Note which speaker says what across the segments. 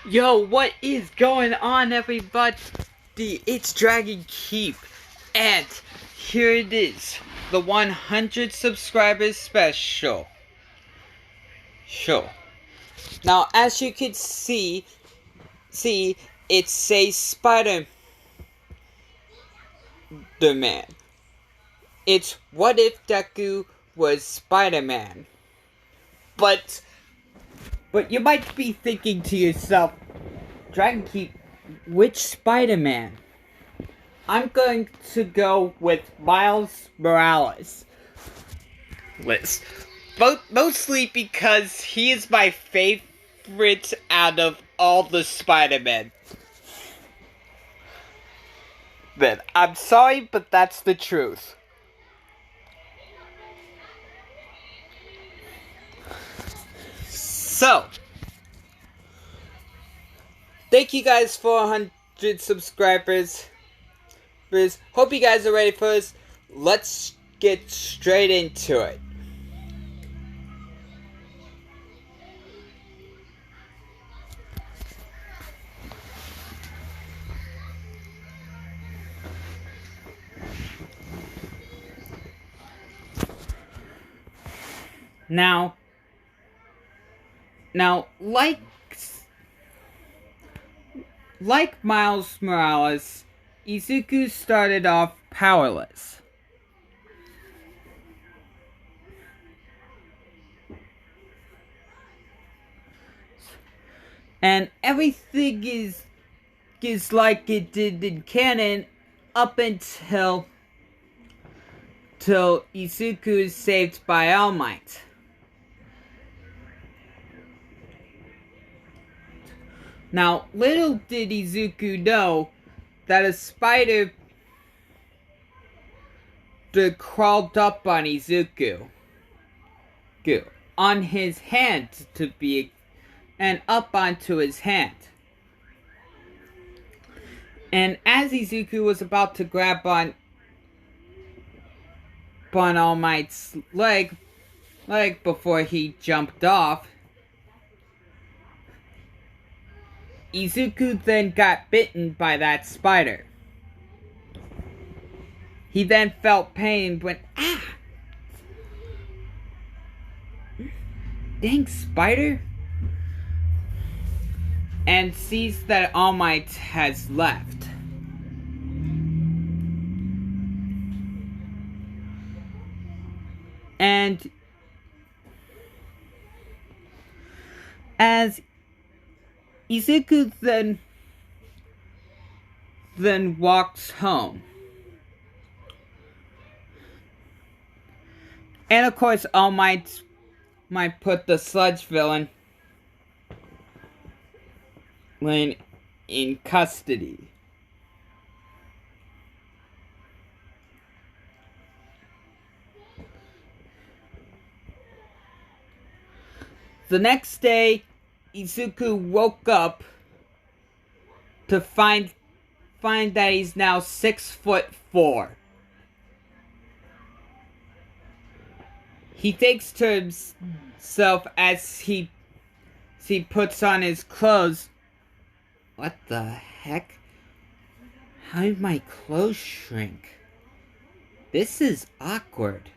Speaker 1: Yo, what is going on, everybody? It's Dragon Keep, and here it is, the 100 subscribers special. Now, as you can see, it says Spider-Man. It's what if Deku was Spider-Man? But you might be thinking to yourself, Dragon Keep, which Spider-Man? I'm going to go with Miles Morales. Mostly because he is my favorite out of all the Spider-Men. Then, I'm sorry, but that's the truth. So, thank you guys for 100 subscribers. Hope you guys are ready for this. Let's get straight into it. Now, like Miles Morales, Izuku started off powerless. And everything is like it did in canon up until Izuku is saved by All Might. Now, little did Izuku know that a spider crawled up on Izuku. On his hand, and up onto his hand. And as Izuku was about to grab on All Might's leg before he jumped off, Izuku then got bitten by that spider. He then felt pain and went, "Ah! Dang spider!" And sees that All Might has left. And as Izuku then walks home. And of course, All Might put the sludge villain in custody. The next day, Izuku woke up to find that he's now 6'4". He thinks to himself as he puts on his clothes, "What the heck? How did my clothes shrink? This is awkward."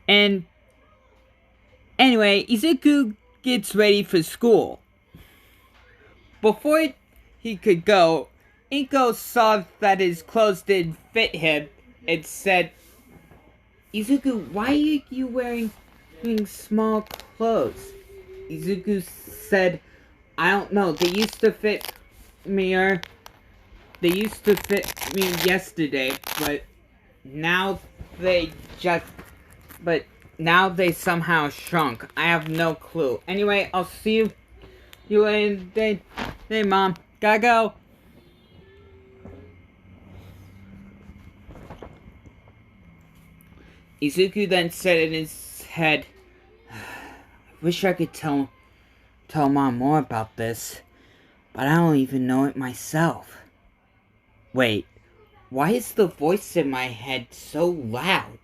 Speaker 1: And anyway, Izuku gets ready for school. Before he could go, Inko saw that his clothes didn't fit him and said, "Izuku, why are you wearing small clothes?" Izuku said, "I don't know, they used to fit me yesterday, but now they somehow shrunk. I have no clue. Anyway, I'll see you later today. Hey, Mom. Gotta go." Izuku then said in his head, "I wish I could tell Mom more about this, but I don't even know it myself." Wait, Why is the voice in my head so loud?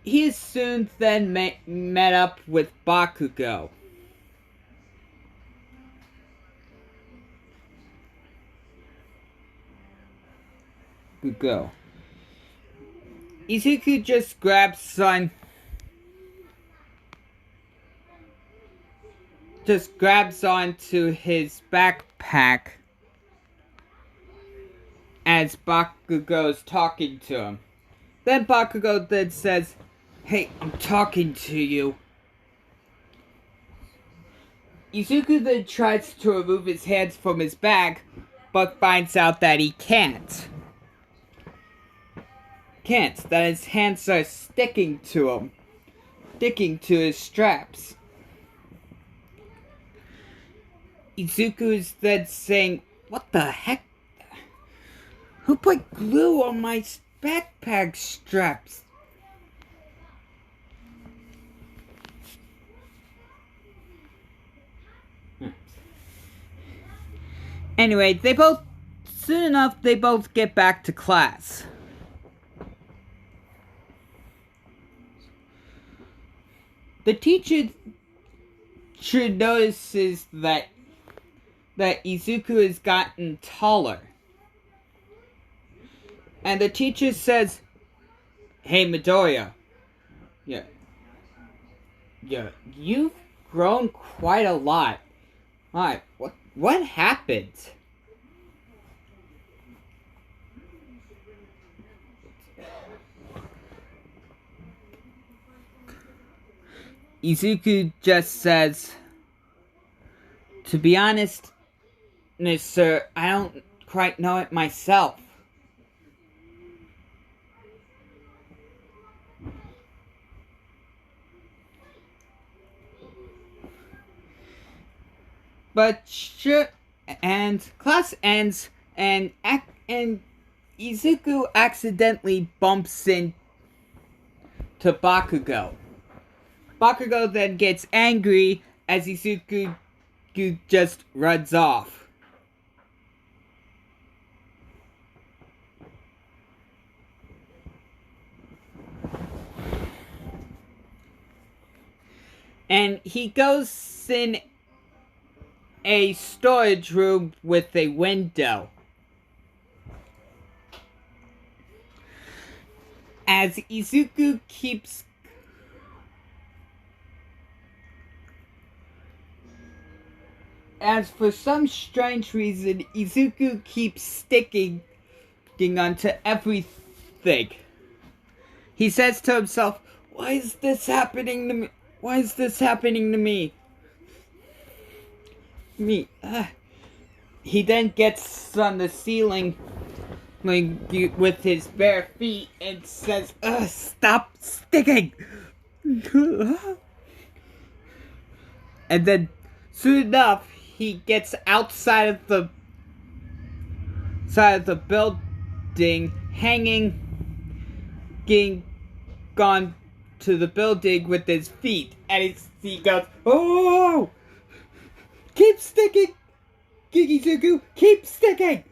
Speaker 1: He soon then met up with Bakugo. Izuku just grabs onto his backpack as Bakugo's talking to him. Then Bakugo then says, "Hey, I'm talking to you." Izuku then tries to remove his hands from his bag, but finds out that he can't. That his hands are sticking to his straps. Izuku is then saying, "What the heck? Who put glue on my backpack straps?" Anyway, soon enough, they both get back to class. The teacher notices that Izuku has gotten taller. And the teacher says, "Hey, Midoriya, yeah, you've grown quite a lot. Alright, what happened?" Izuku just says, "To be honest, sir, I don't quite know it myself." But sure, and class ends, and Izuku accidentally bumps into Bakugo. Bakugo then gets angry as Izuku just runs off. And he goes in a storage room with a window. As Izuku keeps As for some strange reason, Izuku keeps sticking onto everything. He says to himself, "Why is this happening to me? Why is this happening to me?" He then gets on the ceiling with his bare feet and says, "Stop sticking!" And then, soon enough, he gets outside of the building, getting gone to the building with his feet, and he goes, "Oh! Keep sticking! Gigizuku, keep sticking!"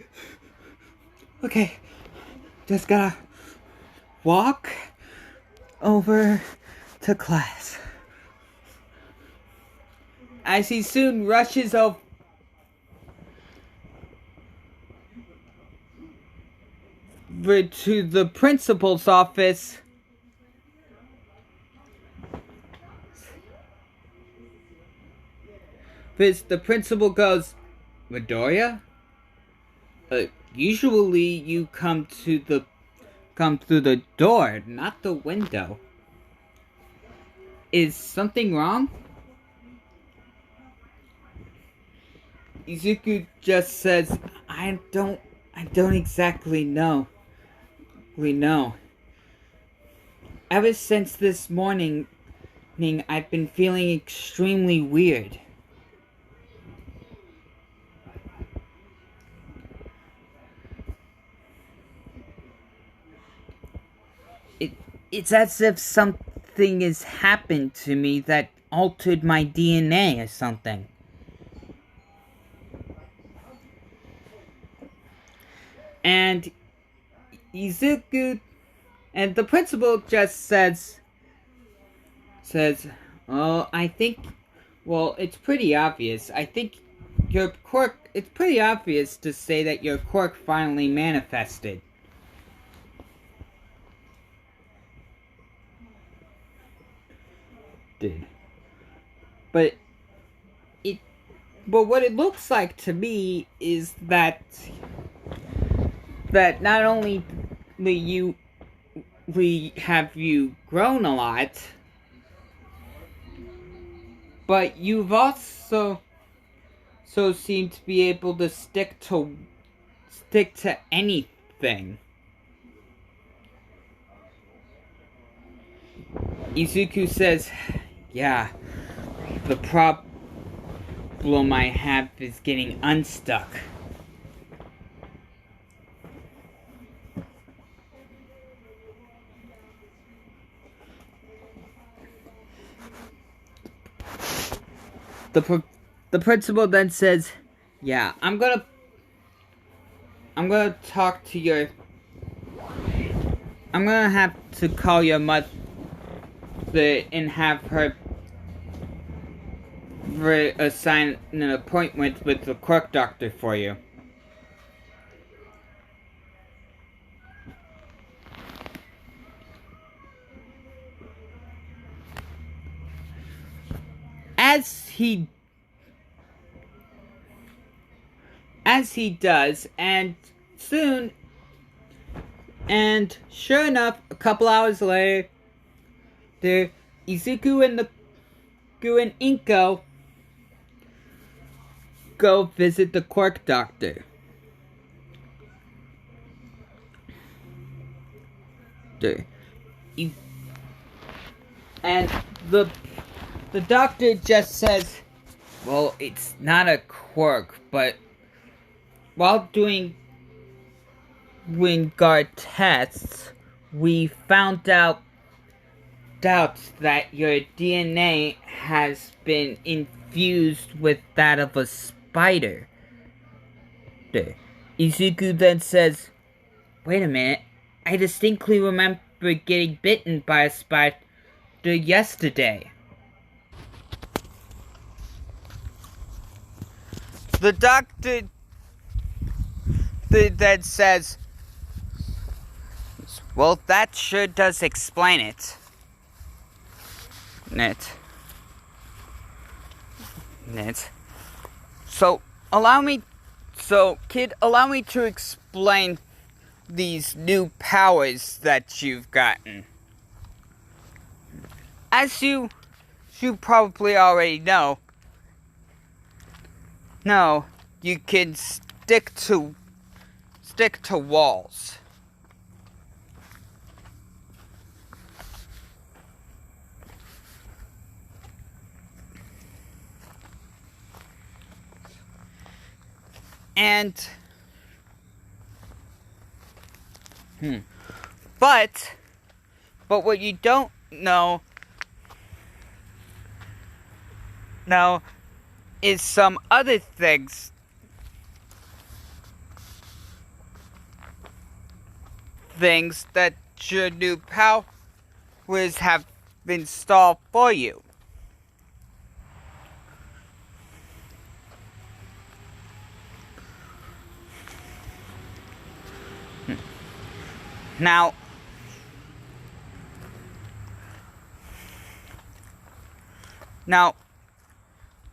Speaker 1: Okay, just gotta walk over to class. As he soon rushes over to the principal's office, the principal goes, "Midoriya? Usually you come through the door, not the window. Is something wrong?" Izuku just says, I don't exactly know. Ever since this morning, I've been feeling extremely weird." it it's as if something has happened to me that altered my DNA or something. And Izuku and the principal just says, "Oh, I think well, it's pretty obvious. I think your quirk it's pretty obvious to say that your quirk finally manifested." Did. But it but what it looks like to me is that not only we have you grown a lot, but you've also seemed to be able to stick to anything. Izuku says, "Yeah, the problem I have is getting unstuck." The principal then says, "Yeah, I'm gonna talk to your. I'm gonna have to call your mother and have her assign an appointment with the quirk doctor for you." As he does, and soon, and sure enough, a couple hours later, Izuku and Inko go visit the quirk doctor. And the doctor just says, "Well, it's not a quirk, but while doing Wingard tests, we found out that your DNA has been infused with that of a spider." Izuku then says, "Wait a minute, I distinctly remember getting bitten by a spider yesterday." The doctor then says, "Well, that sure does explain it." Net. So, kid, allow me to explain these new powers that you've gotten. As you probably already know, you can stick to walls. And but what you don't know is some other things that your new powers have installed for you. Now,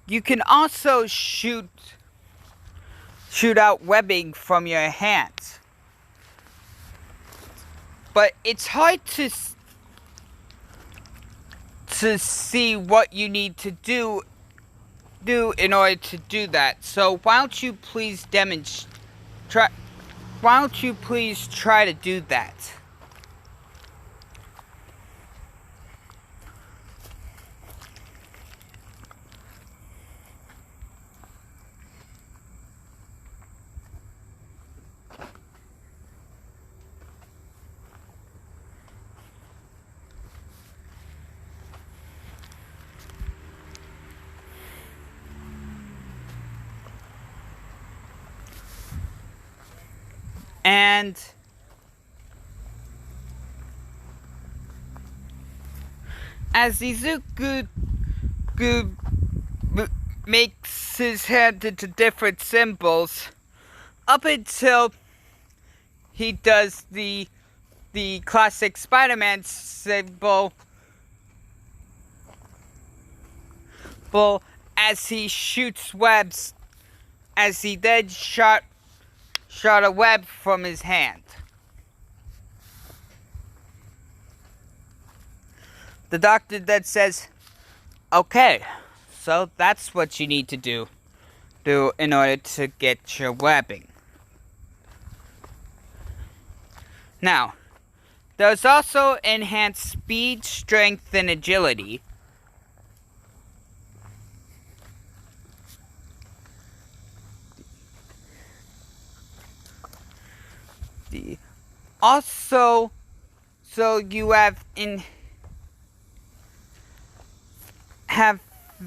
Speaker 1: you can also shoot out webbing from your hands. But it's hard to see what you need to do in order to do that. So why don't you please try to do that? And as Izuku makes his hand into different symbols, up until he does the classic Spider-Man symbol, as he shoots webs, as he then shot a web from his hand. The doctor then says, okay, so that's what you need to do in order to get your webbing. Now, there's also enhanced speed, strength, and agility. Also, so you have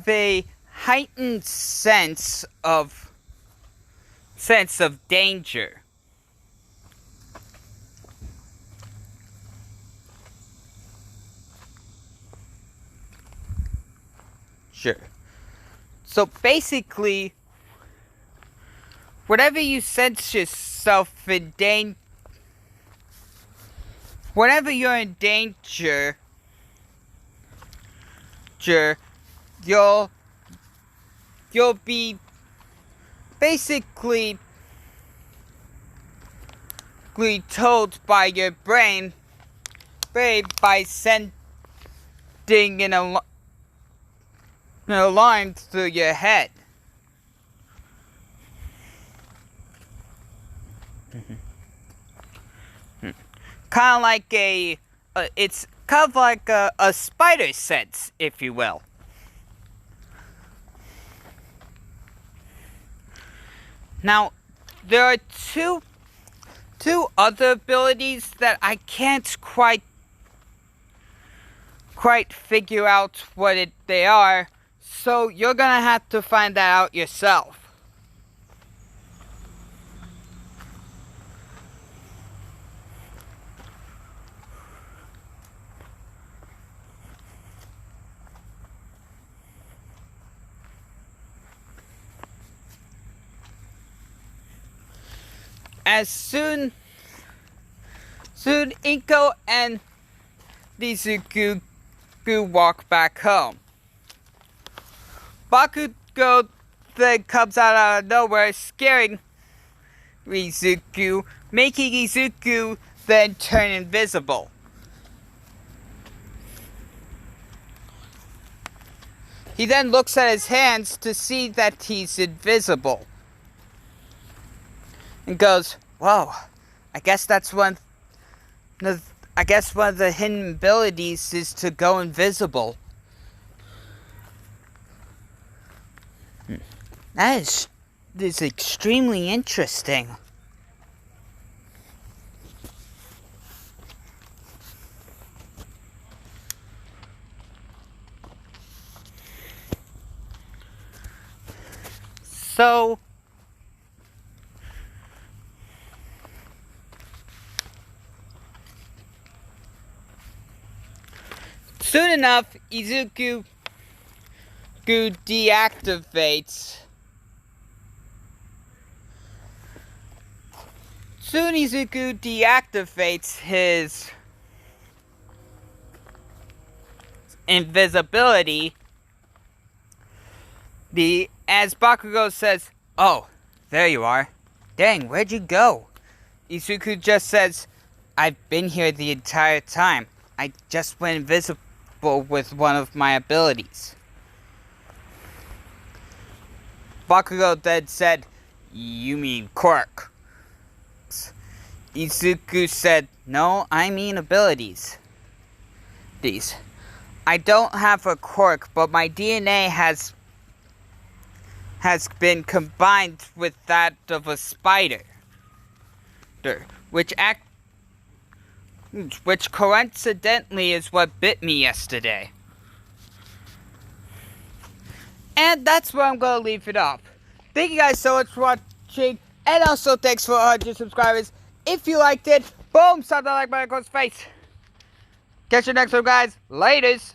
Speaker 1: a heightened sense of danger. Sure. So basically, whenever you sense yourself in danger, whenever you're in danger, you'll be basically told by your brain by sending an alarm through your head. Kind of like it's kind of like a spider sense, if you will. Now, there are two other abilities that I can't quite figure out what they are, so you're gonna have to find that out yourself. As soon Inko and Izuku walk back home, Bakugo then comes out of nowhere, scaring Izuku, making Izuku then turn invisible. He then looks at his hands to see that he's invisible, and goes, "Whoa, I guess one of the hidden abilities is to go invisible." That is extremely interesting. So, soon enough, Izuku deactivates. Soon Izuku deactivates his invisibility. As Bakugo says, "Oh, there you are. Dang, where'd you go?" Izuku just says, "I've been here the entire time. I just went invisible with one of my abilities." Bakugo then said, "You mean quirk?" Izuku said, "No, I mean abilities. I don't have a quirk, but my DNA has been combined with that of a spider, which coincidentally is what bit me yesterday." And that's where I'm going to leave it off. Thank you guys so much for watching, and also thanks for 100 subscribers. If you liked it, boom, slap that like button across the face. Catch you next time, guys. Laters.